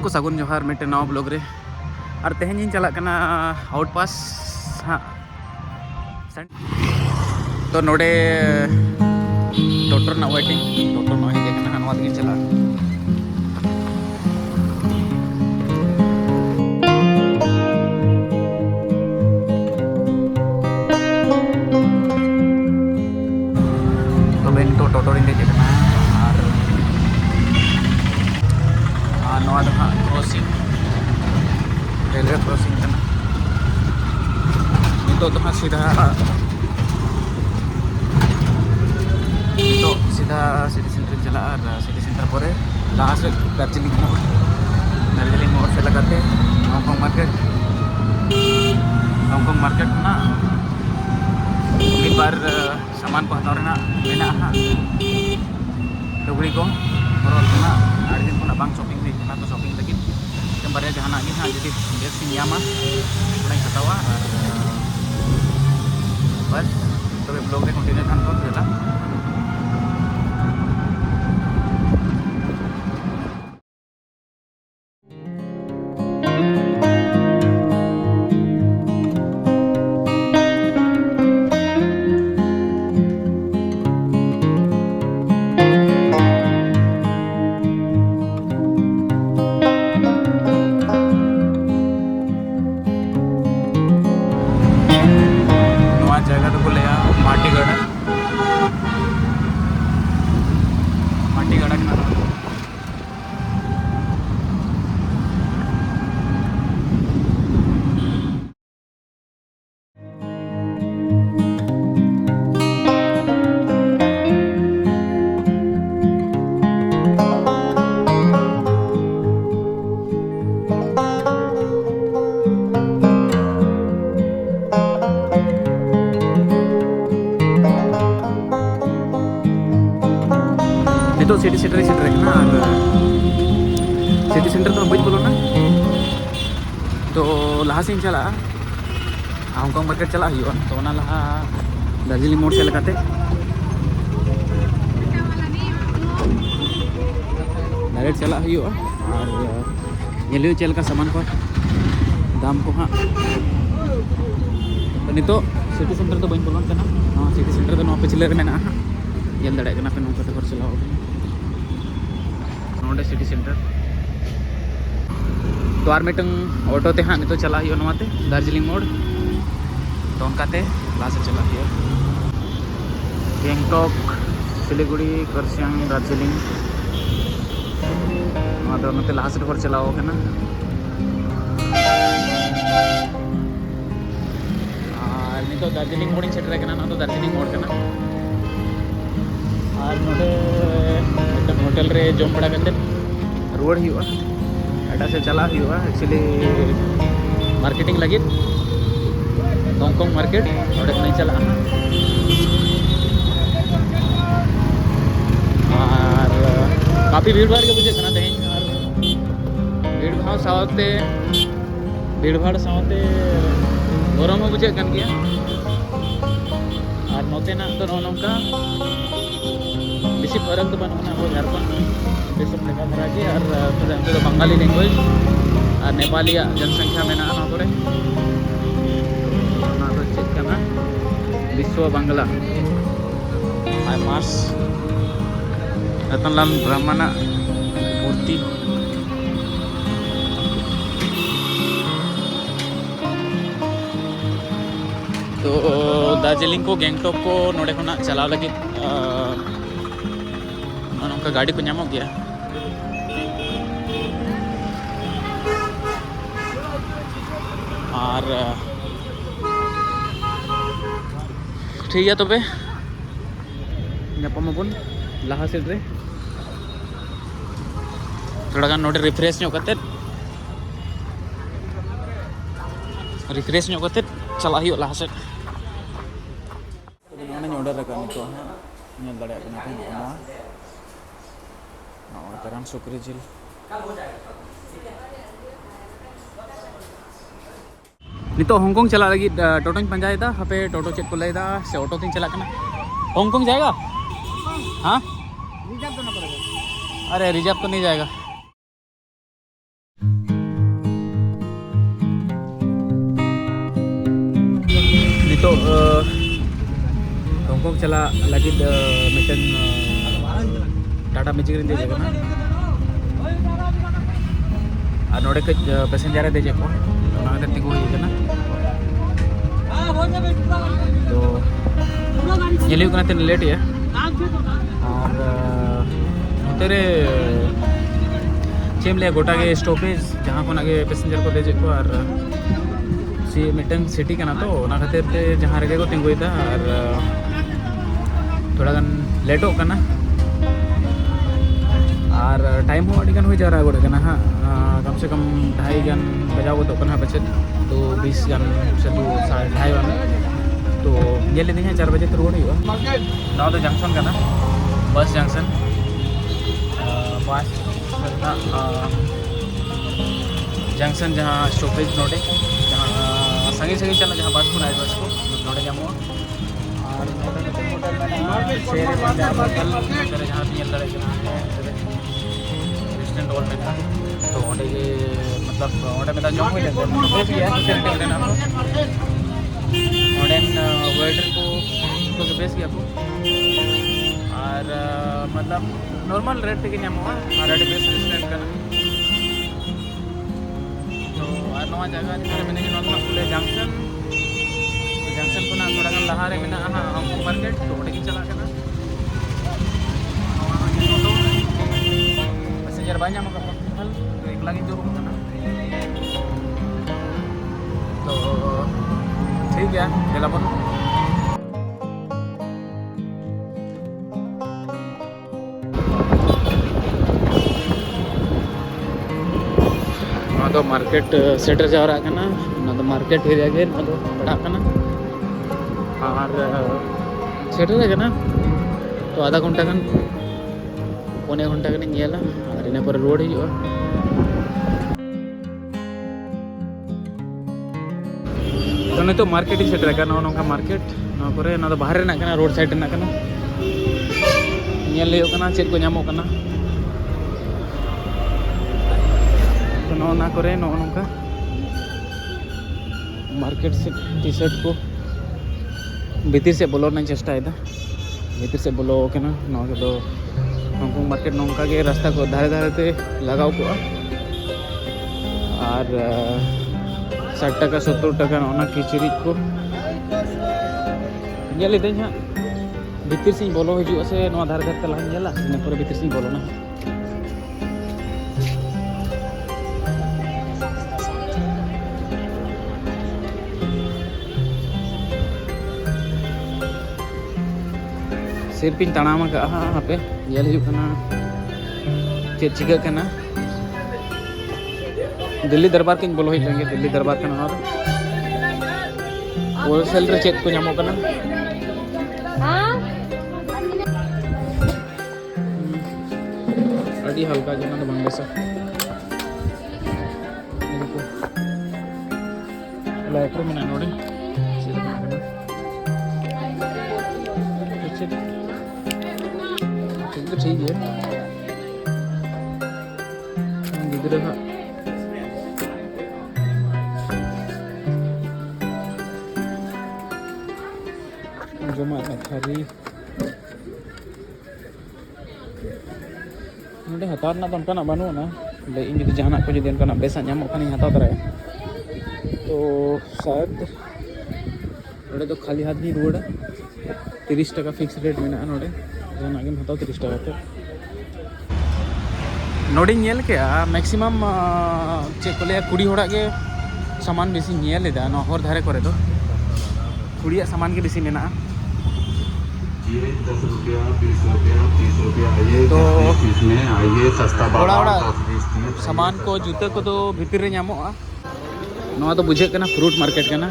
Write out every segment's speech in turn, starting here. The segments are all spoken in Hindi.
को सगुन जोहार मिट्टे नवा ब्लॉग रे और तेहन चला आउटपास हाँ तो नोडे टोटो ना वेटिंग टोटो ना देखना नवा तक चला तो बेन तो टोटो रे देखना और नवा दो हाँ क्रॉसिंग रेलवे क्रॉसिंग करना तो हाँ सीधा तो सीधा सिटी सेंटर चला और सिटी सेंटर पर लास्ट दार्जिलिंग मोड़ से लगाते हांगकॉन्ग मार्केट ना एक बार सामान को हतारना मेना हाँ लुगड़ी को और दिन को बांग शॉपिंग भी तो शॉपिंग लगी बारे जहाँ गे हाँ जी बेस नामा थोड़ा हतावा बस तब ब्लॉग में कंटिन्यू खान को चला जगह तो बोले माटीगढ़ के नाम तो सिटी सेंटर ना सिटी सेंटर तो बज बोलो ना तो लहा से चला हांगकॉन्ग मार्केट चला तो लहा दार्जिलिंग मोड़ से लगाते डायरेक्ट चला और चल का सामान को दाम को हाँ तो नितो सिटी सेंटर तो बन बोलोन हाँ सिटी सेंटर तो पिछले में हाँ जल दड़े पे नौका घर चलाओ नोडे सिटी सेंटर तो और मिटंग ऑटो ते हाँ नितो चला नवाते दार्जिलिंग मोड़ तो उनकाते लास्ट चला गैंगटॉक सिलीगुड़ी करसियांग दार्जिलिंग तो लास्ट घर चलाओ और नितो दार्जिलिंग मोड़ सेटर ना तो दार्जिलिंग मोड़ और नोटे होटल रे जम बड़ा करते रुआड़ एटा से चला एक्चुअली मार्केटिंग लगे हांगकॉन्ग मार्केट नहीं चला और काफ़ी भीड़ भाड़ के बुझे तेज और भीड़ भाड़ सावते गरम बुझे गया और नोते ना तो नौका बेसि फरक तो बनना वो झारखंड देश लेखा धरा के और तो बंगाली लैंग्वेज और नेपाली जनसंख्या में ना करे विश्व बांग्ला मास रतनलाल ब्राह्मण मूर्ति तो दार्जिलिंग को गैंगटॉक को नोड़े खुना चलाव लगे उनका गाड़ी को नामो गया और ठीक है तो पे नापामबन लाहा सेट रे थोड़ा गान नोटे रिफ्रेश करते चला लाहा सेट ऑर्डर रखा नितो दड़ा तरह सुक्री जिल नितो हांगकॉन्ग चला लगी टोटों पंजायदा हापे टोटो चेक को लेदा से ऑटो तीन चला हांगकॉन्ग जाएगा हाँ रिजर्व तो ना पड़ेगा अरे रिजर्व तो नहीं जाएगा itu Hongkong cala lagi meten Tata Magic rin deje kana node ke passenger deje ko ona te tigo hi kana तो ये लियो करते लेट है और तेरे चेमले गोटा के स्टॉपेज जहाँ को आगे पैसेंजर को देजे को और सी मिटन सिटी का ना तो ना खातिर ते जहाँ रखे को तिंगुई था और थोड़ा गन लेटो करना और टाइम हो अड़ी गन हुई जा रहा है गोटे करना हाँ कम से कम 2:30 गन बजाओ तो करना बचे तो 20 गन से 2:30 गन तो ये लेते हैं 4 बजे तो रोड ही हुआ ना तो जंक्शन का ना बस जंक्शन बस जंक्शन जहाँ स्टॉपेज नोटे जहाँ संगी संगी चलना जहाँ बस को ना बस को नोटे जामो और शेर पंजाब तेरे जहाँ भी लड़े रेस्टोरेंट हॉल में था तो वोटे के मतलब वोटे में था जॉब हुई लेते हैं फैसिलिटी ना मॉडर्न वेटर को बेस किया को और मतलब नॉर्मल रेट पे क्या हुआ और रेट बेस रेस्टोरेंट का तो और नवा जगह जिसमें मैंने जो नॉर्मल खुले जंक्शन को ना थोड़ा गन लहारे में ना हमको मार्केट तो वोटे की चला के ना पैसेंजर banyak maka hal एक lagi jauh ना तो ठीक है telepon तो मार्केट सेटर जा रहा है ना ना तो मार्केट एरिया के ना तो पड़ा ना और सेटर है ना तो आधा घंटा गन पौने घंटा गन नेला और इन पर रोड हिजुआ तो नहीं तो मार्केट ही सेटर है ना मार्केट ना पर ना तो बाहर ना रोड साइड ना चेक को नामो कना तो ना करे नौका मार्केट से टी शर्ट को भीतर से बोलो नहीं चेष्टा भीतर से बोलो ओके ना तो हॉन्गकॉन्ग मार्केट नौका के रास्ता को धारे धारे ते लगाओ को और 60 टाका 70 टाका ना किचरिज को लेते हैं भीतर से बोलो हजू से धारे धारे तला इन पर भीतर से बोलो ना सिर्फ इन तनाम का पे ये चिका करना दिल्ली दरबार के बोलो हिजेंगे दिल्ली दरबार का ना होलसेल रे चेक को नामो करना अड़ी हल्का जना तो बंगले से लाइटर में ना नोड़ी तो ठीक है गिदरे का जमा खाली नोडे हतार ना तो उनका ना बनू ना ले इन जो जहां को जो उनका ना बेसा नामो खानी हता तरह तो शायद नोडे तो खाली हाथ नहीं रोड 30 टाका फिक्स रेट में ना नोडे जहां आगे हताओ 30 टाका पे नोडी नेल के मैक्सिमम चेक को ले कुड़ी होड़ा के सामान बेसी नेल लेदा न हर धारे करे तो कुड़िया सामान के बेसी मेना ये 10 रुपया 20 रुपया 30 रुपया आइए तो इसमें आइए सस्ता बड़ा सामान को जूते को तो भीतर रे नामोआ नवा तो बुझे कना फ्रूट मार्केट कना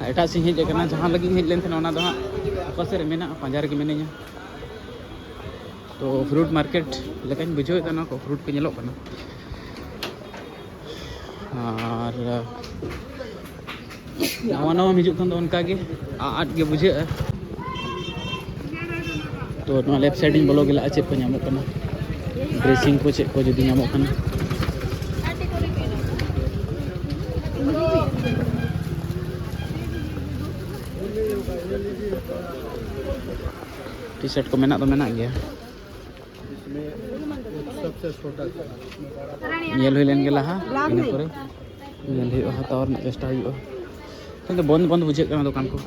एटा से हेज कना जहां लगी हेज लेन थे ना दो आपसे रे मेना पंजार के मेने तो फ्रूट मार्केट लेकिन बुझे ना को फ्रूट के नेलो कना और नवा नवा हिजुक खान उनका के आट के बुझे तो ना लेफ्ट साइड इन बोलो गेला चेक को नामो कना ड्रेसिंग को चेक को जदी नामो कना टी शर्ट को मेना तो मेना गया सबसे छोटा nyel huilen ge laha ina pore nyel hui hataw rena chesta huyuga kintu bond bond bujhe kana dokan ko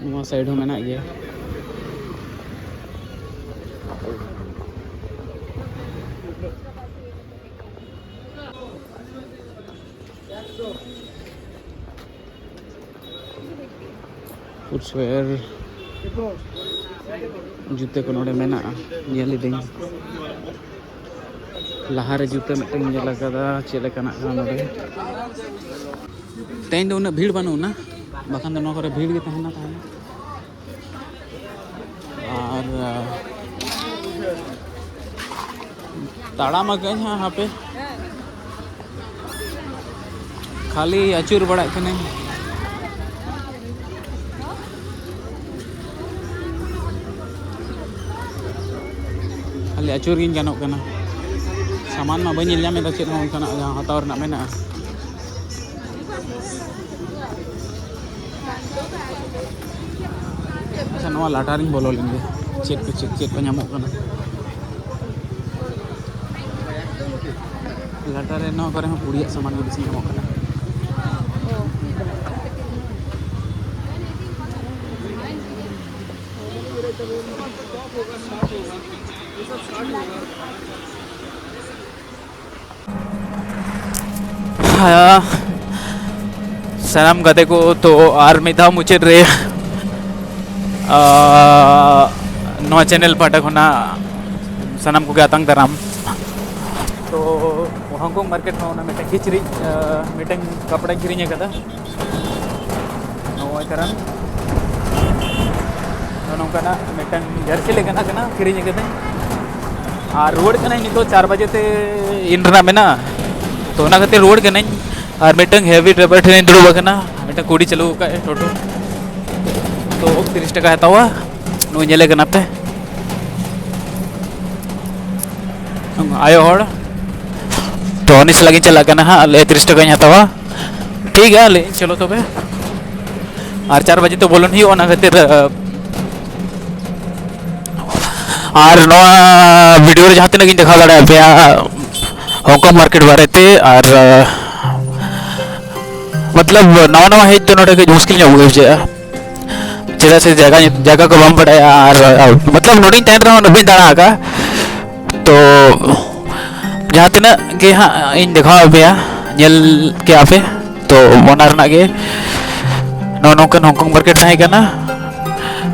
nowaa side ho mena gaya footwear जूते को नोड़े मेना दिन लहारे जूते मिट्टन चले नोड़े तेन उन्ना भीड़ बनूना बाखान भीड़ के तहना और ताड़ाम यहाँ पे खाली अचूर बड़ा खाली अचूर गिन गानों कना सामान मा बनी लिया में तो चेत हों कना जहाँ हतावर ना में ना अच्छा नवा लाटारिंग बोलो लेंगे चेत को ᱧᱟᱢᱚᱜ कना लाटारे नवा करे हम पूरी सामान को बेसी ᱧᱟᱢᱚᱜ कना सनम गते को तो आर मिधा मुचे रे नवा चैनल पाटा खुना सनम को गया तंग दराम तो हांगकांग मार्केट में उन्हें मिटे खिचड़ी मिटे कपड़ा किरिंग कदा नवा करन नौकाना मिटे जर्सी लेकना कना किरिंग कदे और रोड कना नितो 4 बजे ते इनरना मेना तो ना खातिर रोड के नहीं और मिटंग हेवी ड्राइवर ठेने दुड़ुब कना मिटंग कुड़ी चलू का टोटो तो 30 टका हतावा नु नेले कना पे आयो हड़ तो अनिस लगी चला कना हां ले 30 टका हतावा ठीक है ले चलो तो बे और 4 बजे तो बोलन ही ओना खातिर और नवा वीडियो रे जहां तक देखा दाड़ा पे हांगकांग मार्केट बारे ते और मतलब नवा नवा हेज तो नोडे के मुश्किल हो गई चेदा से जगह को बम पड़ाया और मतलब नोडिंग तहन रहा नबी दाड़ा का तो जहाँ तना के हाँ इन देखा पे नेल के आपे तो मोनार ना के नौकन हांगकांग मार्केट नहीं करना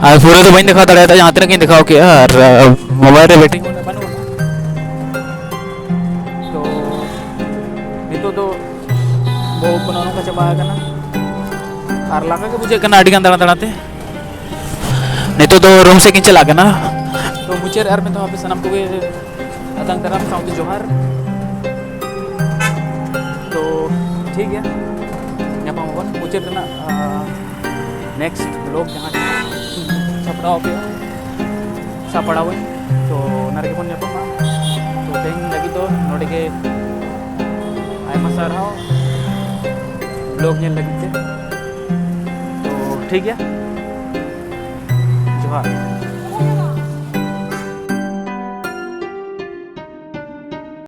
और पूरे तो बन देखा दाड़ा था जहाँ तना के दिखाओ के और मोबाइल रे वेटिंग तो वो बनाने का चबा है ना और लगा के मुझे करना अड़ी दाड़ा दाड़ाते नहीं तो रूम से किन चला ना तो मुझे यार में तो आप सनम को अतंग तरम साउंड जोहार तो ठीक है यहाँ पर मुझे ना नेक्स्ट लोग जहाँ छपड़ा पे सापड़ा हुए तो नारे बन तो तेन लगी तो नोड़े के आयमा सारा लोग ने लगी तो ठीक है जोहार